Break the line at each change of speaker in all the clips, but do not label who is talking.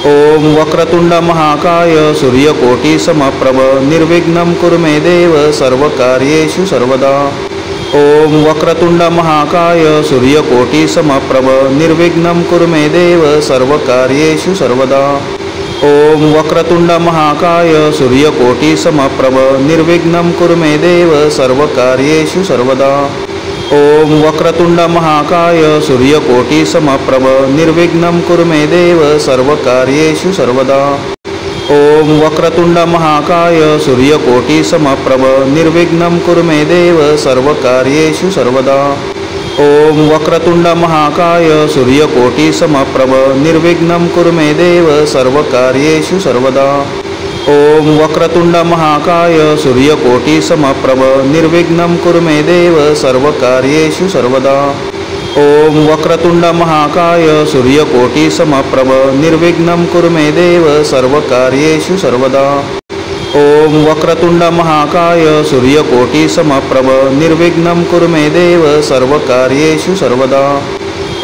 ओम वक्रतुंड महाकाय सूर्यकोटि समप्रभ निर्विघ्नं कुरु मे देव सर्वकार्येषु सर्वदा। ओम वक्रतुंड महाकाय सूर्यकोटि समप्रभ निर्विघ्नं कुरु मे देव सर्वकार्येषु सर्वदा। ओम वक्रतुंड महाकाय सूर्यकोटि समप्रभ निर्विघ्नं कुरु मे देव सर्वकार्येषु सर्वदा। ओम वक्रतुंड महाकाय सूर्यकोटि समप्रभ निर्विघ्नं कुरु मे देव सर्वकार्येषु सर्वदा। ओम वक्रतुंड महाकाय सूर्यकोटि समप्रभ निर्विघ्नं कुरु मे देव सर्वकार्येषु सर्वदा। ओम वक्रतुंड महाकाय सूर्यकोटि समप्रभ निर्विघ्नं कुरु मे देव सर्वकार्येषु सर्वदा। ओम वक्रतुंड महाकाय सूर्यकोटि समप्रभ निर्विघ्नं कुरु मे देव सर्वकार्येषु सर्वदा। ओम वक्रतुंड महाकाय सूर्यकोटि समप्रभ निर्विघ्नं कुरु मे देव सर्वकार्येषु सर्वदा। ओम वक्रतुंड महाकाय सूर्यकोटि समप्रभ निर्विघ्नं कुरु मे देव सर्वकार्येषु सर्वदा।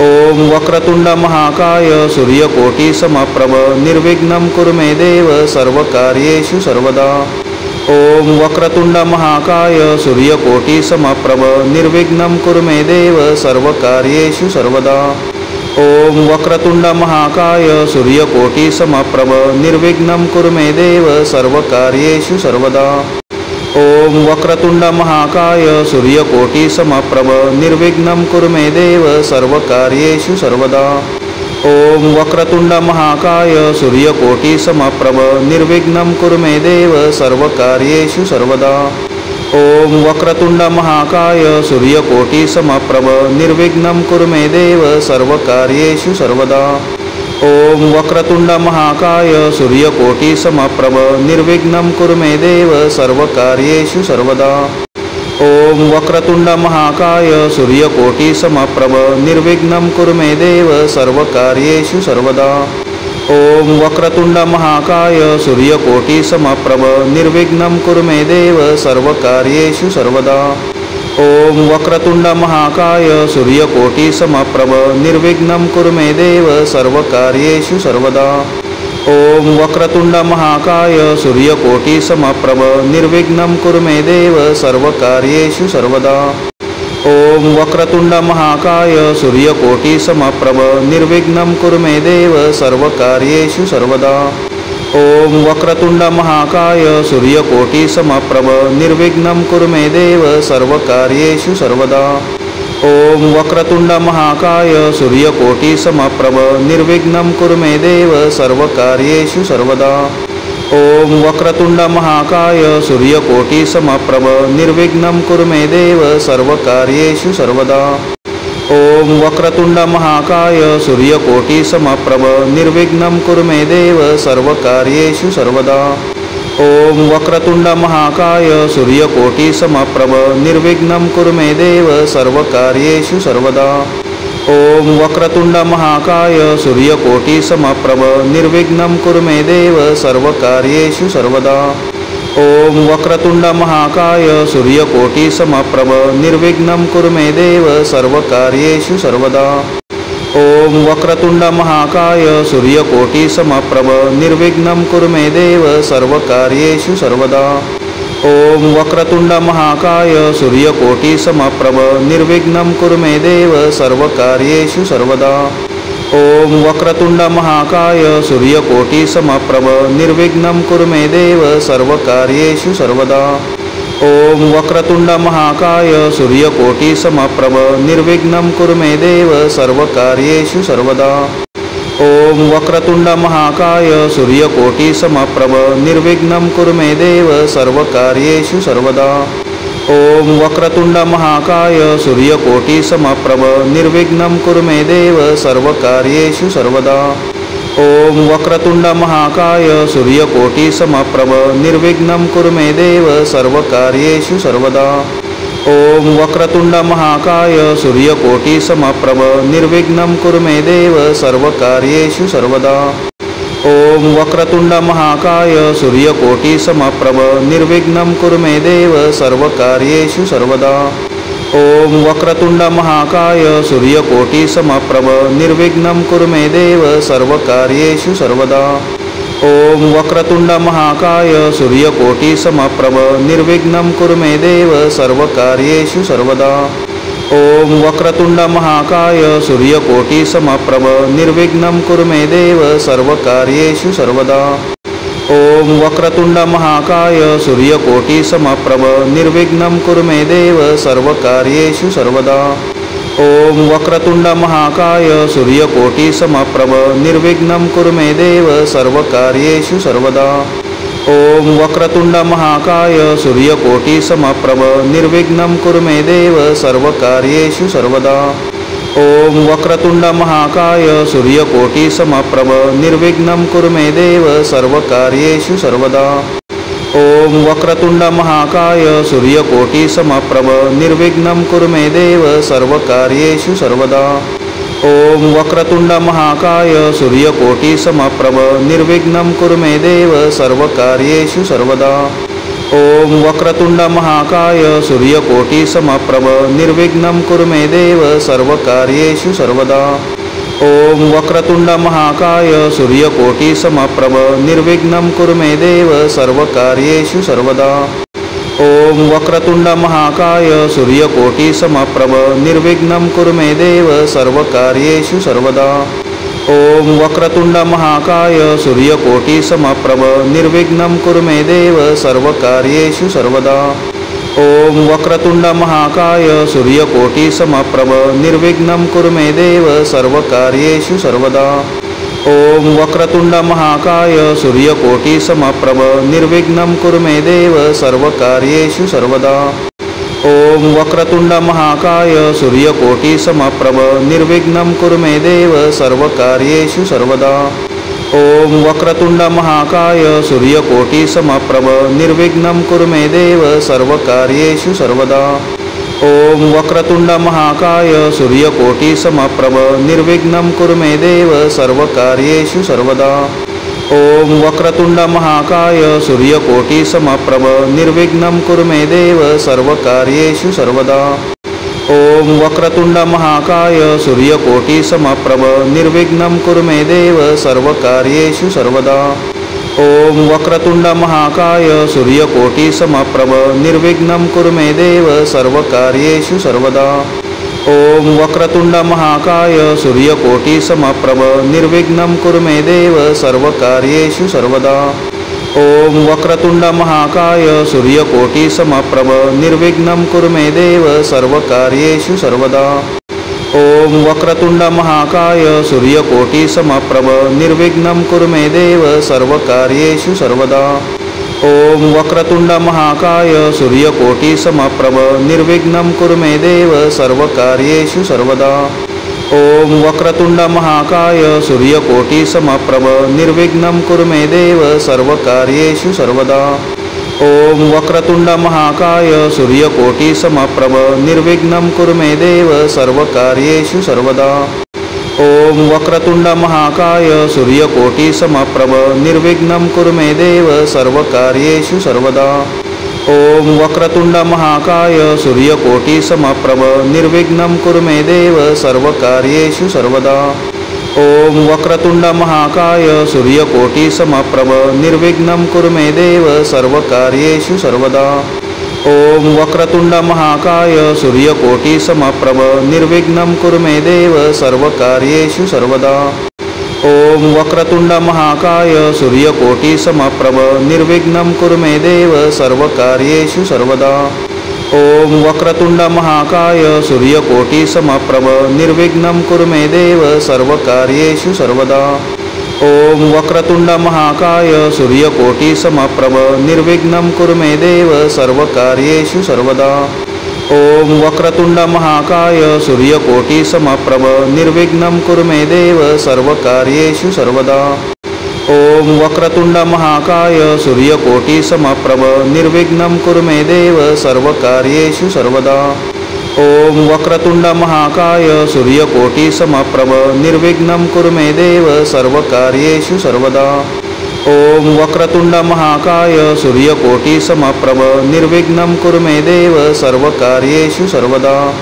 ओम वक्रतुंड महाकाय सूर्यकोटि समप्रभ निर्विघ्नं कुरु मे देव सर्वकार्येषु सर्वदा। ओम वक्रतुंड महाकाय सूर्यकोटि समप्रभ निर्विघ्नं कुरु मे देव सर्वकार्येषु सर्वदा। ओम वक्रतुंड महाकाय सूर्यकोटि समप्रभ निर्विघ्नं कुरु मे देव सर्वकार्येषु सर्वदा। ओम वक्रतुंड महाकाय सूर्यकोटि समप्रभ निर्विघ्नं कुरु मे देव सर्वकार्येषु सर्वदा। ओम वक्रतुंड महाकाय सूर्यकोटि समप्रभ निर्विघ्नं कुरु मे देव सर्वकार्येषु सर्वदा। ओम वक्रतुंड महाकाय सूर्यकोटि समप्रभ निर्विघ्नं कुरु मे देव सर्वकार्येषु सर्वदा। ओम वक्रतुंड महाकाय सूर्यकोटि समप्रभ निर्विघ्नं कुरु मे देव सर्वकार्येषु सर्वदा। ओम वक्रतुंड महाकाय सूर्यकोटि समप्रभ निर्विघ्नं कुरु मे देव सर्वकार्येषु सर्वदा। ओम वक्रतुंड महाकाय सूर्यकोटि समप्रभ निर्विघ्नं कुरु मे देव सर्वकार्येषु सर्वदा। ओम वक्रतुंड महाकाय सूर्यकोटि समप्रभ निर्विघ्नं कुरु मे देव सर्वकार्येषु सर्वदा। ओम वक्रतुंड महाकाय सूर्यकोटि समप्रभ निर्विघ्नं कुरु मे देव सर्वकार्येषु सर्वदा। ओम वक्रतुंड महाकाय सूर्यकोटि समप्रभ निर्विघ्नं कुरु मे देव सर्वकार्येषु सर्वदा। ओम वक्रतुंड महाकाय सूर्यकोटि समप्रभ निर्विघ्नं कुरु मे देव सर्वकार्येषु सर्वदा। ओम वक्रतुंड महाकाय सूर्यकोटि समप्रभ निर्विघ्नं कुरु मे देव सर्वकार्येषु सर्वदा। ओम वक्रतुंड महाकाय सूर्यकोटि समप्रभ निर्विघ्नं कुरु मे देव सर्वकार्येषु सर्वदा। ओम वक्रतुंड महाकाय सूर्यकोटि समप्रभ निर्विघ्नं कुरु मे देव सर्वकार्येषु सर्वदा। ओम वक्रतुंड महाकाय सूर्यकोटि समप्रभ निर्विघ्नं कुरु मे देव सर्वकार्येषु सर्वदा। ओम वक्रतुंड महाकाय सूर्यकोटि समप्रभ निर्विघ्नं कुरु मे देव सर्वकार्येषु सर्वदा। ओम वक्रतुंड महाकाय सूर्यकोटि समप्रभ निर्विघ्नं कुरु मे देव सर्वकार्येषु सर्वदा। ओम वक्रतुंड महाकाय सूर्यकोटि समप्रभ निर्विघ्नं कुरु मे देव सर्वकार्येषु सर्वदा। ओम वक्रतुंड महाकाय सूर्यकोटि समप्रभ निर्विघ्नं कुरु मे देव सर्वकार्येषु सर्वदा। ओम वक्रतुंड महाकाय सूर्यकोटि समप्रभ निर्विघ्नं कुरु मे देव सर्वकार्येषु सर्वदा। ओम वक्रतुंड महाकाय सूर्यकोटि समप्रभ निर्विघ्नं कुरु मे देव सर्वकार्येषु सर्वदा। ओम वक्रतुंड महाकाय सूर्यकोटि समप्रभ निर्विघ्नं कुरु मे देव सर्वकार्येषु सर्वदा। ओम वक्रतुंड महाकाय सूर्यकोटि समप्रभ निर्विघ्नं कुरु मे देव सर्वकार्येषु सर्वदा। ओम वक्रतुंड महाकाय सूर्यकोटि समप्रभ निर्विघ्नं कुरु मे देव सर्वकार्येषु सर्वदा। ओम वक्रतुंड महाकाय सूर्यकोटि समप्रभ निर्विघ्नं कुरु मे देव सर्वकार्येषु सर्वदा। ओम वक्रतुंड महाकाय सूर्यकोटि समप्रभ निर्विघ्नं कुरु मे देव सर्वकार्येषु सर्वदा। ओम वक्रतुंड महाकाय सूर्यकोटी समप्रभ निर्विघ्नं कुरु मे देव सर्वकार्येषु सर्वदा। ओम वक्रतुंड महाकाय सूर्यकोटी समप्रभ निर्विघ्नं कुरु मे देव सर्वकार्येषु सर्वदा। ओम वक्रतुंड महाकाय सूर्यकोटी समप्रभ निर्विघ्नं कुरु मे देव सर्वकार्येषु सर्वदा। ओम वक्रतुंड महाकाय सूर्यकोटी समप्रभ निर्विघ्नं कुरु मे देव सर्वकार्येषु सर्वदा। ओम वक्रतुंड महाकाय सूर्यकोटी समप्रभ निर्विघ्नं कुरु मे देव सर्वकार्येषु सर्वदा। ओम वक्रतुंड महाकाय सूर्यकोटी समप्रभ निर्विघ्नं कुरु मे देव सर्वकार्येषु सर्वदा। ओम वक्रतुंड महाकाय सूर्यकोटी समप्रभ निर्विघ्नं कुरु मे देव सर्वकार्येषु सर्वदा। ओम वक्रतुंड महाकाय सूर्यकोटी समप्रभ निर्विघ्नं कुरु मे देव सर्वकार्येषु सर्वदा। ओम वक्रतुंड महाकाय सूर्यकोटी समप्रभ निर्विघ्नं कुरु मे देव सर्वकार्येषु सर्वदा। ओम वक्रतुंड महाकाय सूर्यकोटी समप्रभ निर्विघ्नं कुरु मे देव सर्वकार्येषु सर्वदा। ओम वक्रतुंड महाकाय सूर्यकोटी समप्रभ निर्विघ्नं कुरु मे देव सर्वकार्येषु सर्वदा। ओम वक्रतुंड महाकाय सूर्यकोटी समप्रभ निर्विघ्नं कुरु मे देव सर्वकार्येषु सर्वदा। ओम वक्रतुंड महाकाय सूर्यकोटी समप्रभ निर्विघ्नं कुरु मे देव सर्वकार्येषु सर्वदा। ओम वक्रतुंड महाकाय सूर्यकोटी समप्रभ निर्विघ्नं कुरु मे देव सर्वकार्येषु सर्वदा। ओम वक्रतुंड महाकाय सूर्यकोटी समप्रभ निर्विघ्नं कुरु मे देव सर्वकार्येषु सर्वदा। ओम वक्रतुंड महाकाय सूर्यकोटी समप्रभ निर्विघ्नं कुरु मे देव सर्वकार्येषु सर्वदा। ओम वक्रतुंड महाकाय सूर्यकोटी समप्रभ निर्विघ्नं कुरु मे देव सर्वकार्येषु सर्वदा। ओम वक्रतुंड महाकाय सूर्यकोटी समप्रभ निर्विघ्नं कुरु मे देव सर्वकार्येषु सर्वदा। ओम वक्रतुंड महाकाय सूर्यकोटी समप्रभ निर्विघ्नं कुरु मे देव सर्वकार्येषु सर्वदा। ओम वक्रतुंड महाकाय सूर्यकोटी समप्रभ निर्विघ्नं कुरु मे देव सर्वकार्येषु सर्वदा। ओम वक्रतुंड महाकाय सूर्यकोटी समप्रभ निर्विघ्नं कुरु मे देव सर्वकार्येषु सर्वदा। ओम वक्रतुंड महाकाय सूर्यकोटी समप्रभ निर्विघ्नं कुरु मे देव सर्वकार्येषु सर्वदा। ओम वक्रतुंड महाकाय सूर्यकोटी समप्रभ निर्विघ्नं कुरु मे देव सर्वकार्येषु सर्वदा। ओम वक्रतुंड महाकाय सूर्यकोटी समप्रभ निर्विघ्नं कुरु मे देव सर्वकार्येषु सर्वदा। ओम वक्रतुंड महाकाय सूर्यकोटी समप्रभ निर्विघ्नं कुरु मे देव सर्वकार्येषु सर्वदा। ओम वक्रतुंड महाकाय सूर्यकोटी समप्रभ निर्विघ्नं कुरु मे देव सर्वकार्येषु सर्वदा। ओम वक्रतुंड महाकाय सूर्यकोटी समप्रभ निर्विघ्नं कुरु मे देव सर्वकार्येषु सर्वदा। ओम वक्रतुंड महाकाय सूर्यकोटी समप्रभ निर्विघ्नं कुरु मे देव सर्वकार्येषु सर्वदा। ओम वक्रतुंड महाकाय सूर्यकोटी समप्रभ निर्विघ्नं कुरु मे देव सर्वकार्येषु सर्वदा। ओम वक्रतुंड महाकाय सूर्यकोटी समप्रभ निर्विघ्नं कुरु मे देव सर्वकार्येषु सर्वदा। ओम वक्रतुंड महाकाय सूर्यकोटी समप्रभ निर्विघ्नं कुरु मे देव सर्वकार्येषु सर्वदा। ओम वक्रतुंड महाकाय सूर्यकोटी समप्रभ निर्विघ्नं कुरु मे देव सर्वकार्येषु सर्वदा। ओम वक्रतुंड महाकाय सूर्यकोटी समप्रभ निर्विघ्नं कुरु मे देव सर्वकार्येषु सर्वदा। ओम वक्रतुंड महाकाय सूर्यकोटी समप्रभ निर्विघ्नं कुरु मे देव सर्वकार्येषु सर्वदा। ओम वक्रतुंड महाकाय सूर्यकोटी समप्रभ निर्विघ्नं कुरु मे देव सर्वकार्येषु सर्वदा। ओम वक्रतुंड महाकाय सूर्यकोटी समप्रभ निर्विघ्नं कुरु मे देव सर्वकार्येषु सर्वदा। ओम वक्रतुंड महाकाय सूर्यकोटी समप्रभ निर्विघ्नं कुरु मे देव सर्वकार्येषु सर्वदा। ओम वक्रतुंड महाकाय सूर्यकोटि समप्रभ निर्विघ्नं कुरु मे देव सर्वकार्येषु सर्वदा।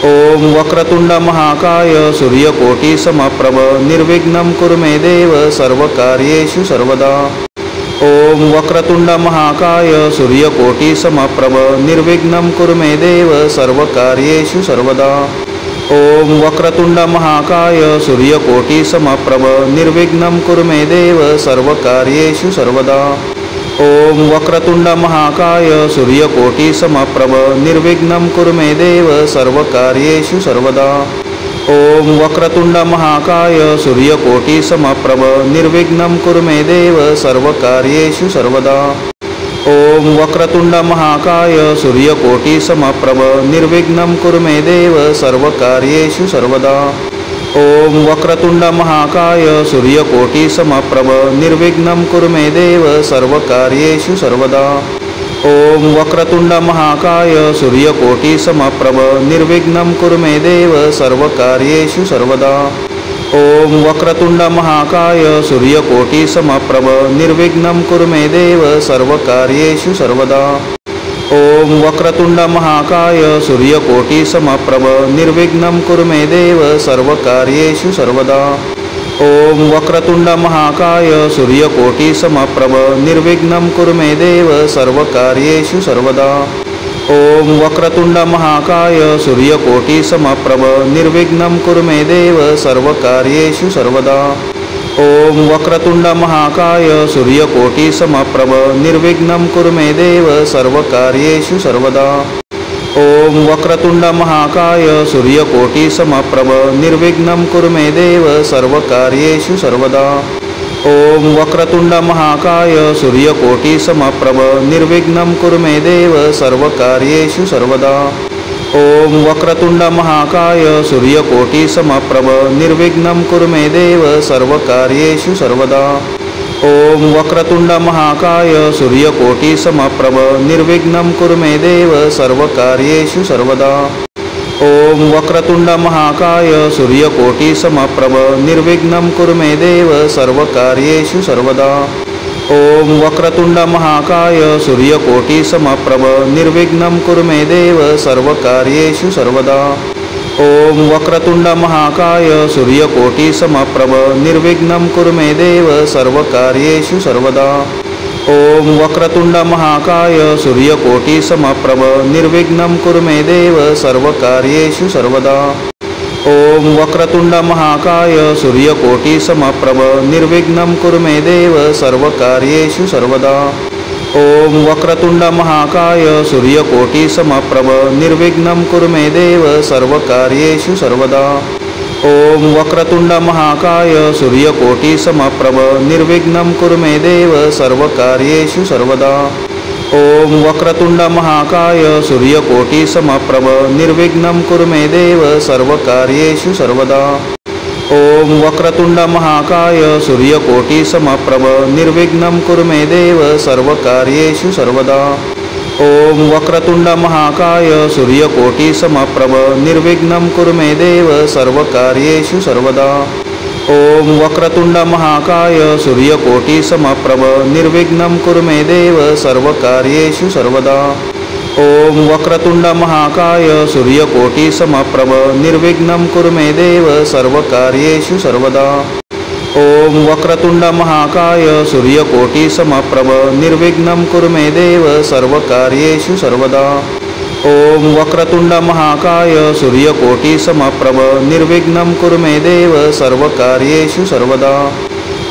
ओम वक्रतुंड महाकाय सूर्यकोटि समप्रभ निर्विघ्नं कुरु मे देव सर्वकार्येषु सर्वदा। ओम वक्रतुंड महाकाय सूर्यकोटि समप्रभ निर्विघ्नं कुरु मे देव सर्वकार्येषु सर्वदा। ओम वक्रतुंड महाकाय सूर्यकोटि समप्रभ निर्विघ्नं कुरु मे देव सर्वकार्येषु सर्वदा। ओम वक्रतुंड महाकाय सूर्यकोटि समप्रभ निर्विघ्नं कुरु मे देव सर्वकार्येषु सर्वदा। ओम वक्रतुंड महाकाय सूर्यकोटि समप्रभ निर्विघ्नं कुरु मे देव सर्वकार्येषु सर्वदा। ओम वक्रतुंड महाकाय सूर्यकोटि समप्रभ निर्विघ्नं कुरु मे देव सर्वकार्येषु सर्वदा। ओम वक्रतुंड महाकाय सूर्यकोटि समप्रभ निर्विघ्नं कुरु मे देव सर्वकार्येषु सर्वदा। ओम वक्रतुंड महाकाय सूर्यकोटि समप्रभ निर्विघ्नं कुरु मे देव सर्वकार्येषु सर्वदा। ओम वक्रतुंड महाकाय सूर्यकोटि समप्रभ निर्विघ्नं कुरु मे देव सर्वकार्येषु सर्वदा। ओम वक्रतुंड महाकाय सूर्यकोटि समप्रभ निर्विघ्नं कुरु मे देव सर्वकार्येषु सर्वदा। ओम वक्रतुंड महाकाय सूर्यकोटि समप्रभ निर्विघ्नं कुरु मे देव सर्वकार्येषु सर्वदा। ओम वक्रतुंड महाकाय सूर्यकोटि समप्रभ निर्विघ्नं कुरु मे देव सर्वकार्येषु सर्वदा। ओम वक्रतुंड महाकाय सूर्यकोटि समप्रभ निर्विघ्नं कुरु मे देव सर्वकार्येषु सर्वदा। ओम वक्रतुंड महाकाय सूर्यकोटि समप्रभ निर्विघ्नं कुरु मे देव सर्वकार्येषु सर्वदा। ओम वक्रतुंड महाकाय सूर्यकोटि समप्रभ निर्विघ्नं कुरु मे देव सर्वकार्येषु सर्वदा। ओम वक्रतुंड महाकाय सूर्यकोटि समप्रभ निर्विघ्नं कुरु मे देव सर्वकार्येषु सर्वदा। ओम वक्रतुंड महाकाय सूर्यकोटि समप्रभ निर्विघ्नं कुरु मे देव सर्वकार्येषु सर्वदा। ओम वक्रतुंड महाकाय सूर्यकोटि समप्रभ निर्विघ्नं कुरु मे देव सर्वकार्येषु सर्वदा। ओम वक्रतुंड महाकाय सूर्यकोटि समप्रभ निर्विघ्नं कुरु मे देव सर्वकार्येषु सर्वदा। ओम वक्रतुंड महाकाय सूर्यकोटि समप्रभ निर्विघ्नं कुरु मे देव सर्वकार्येषु सर्वदा। ओम वक्रतुंड महाकाय सूर्यकोटि समप्रभ निर्विघ्नं कुरु मे देव सर्वकार्येषु सर्वदा। ओम वक्रतुंड महाकाय सूर्यकोटि समप्रभ निर्विघ्नं कुरु मे देव सर्वकार्येषु सर्वदा। ओम वक्रतुंड महाकाय सूर्यकोटि समप्रभ निर्विघ्नं कुरु मे देव सर्वकार्येषु सर्वदा। ओम वक्रतुंड महाकाय सूर्यकोटि समप्रभ निर्विघ्नं कुरु मे देव सर्वकार्येषु सर्वदा। ओम वक्रतुंड महाकाय सूर्यकोटि समप्रभ निर्विघ्नं कुरु मे देव सर्वकार्येषु सर्वदा। ओम वक्रतुंड महाकाय सूर्यकोटि समप्रभ निर्विघ्नं कुरु मे देव सर्वकार्येषु सर्वदा। ओम वक्रतुंड महाकाय सूर्यकोटि समप्रभ निर्विघ्नं कुरु मे देव सर्वकार्येषु सर्वदा। ओम वक्रतुंड महाकाय सूर्यकोटि समप्रभ निर्विघ्नं कुरु मे देव सर्वकार्येषु सर्वदा। ओम वक्रतुंड महाकाय सूर्यकोटि समप्रभ निर्विघ्नं कुरु मे देव सर्वकार्येषु सर्वदा। ओम वक्रतुंड महाकाय सूर्यकोटि समप्रभ निर्विघ्नं कुरु मे देव सर्वकार्येषु सर्वदा। ओम वक्रतुंड महाकाय सूर्यकोटि समप्रभ निर्विघ्नं कुरु मे देव सर्वकार्येषु सर्वदा।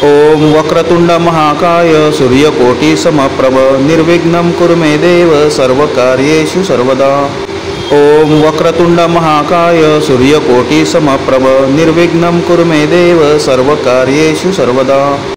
ओम वक्रतुंड महाकाय सूर्यकोटि समप्रभ निर्विघ्नं कुरु मे देव सर्वकार्येषु सर्वदा। ओम वक्रतुंड महाकाय सूर्यकोटि समप्रभ निर्विघ्नं कुरु मे देव सर्वकार्येषु सर्वदा।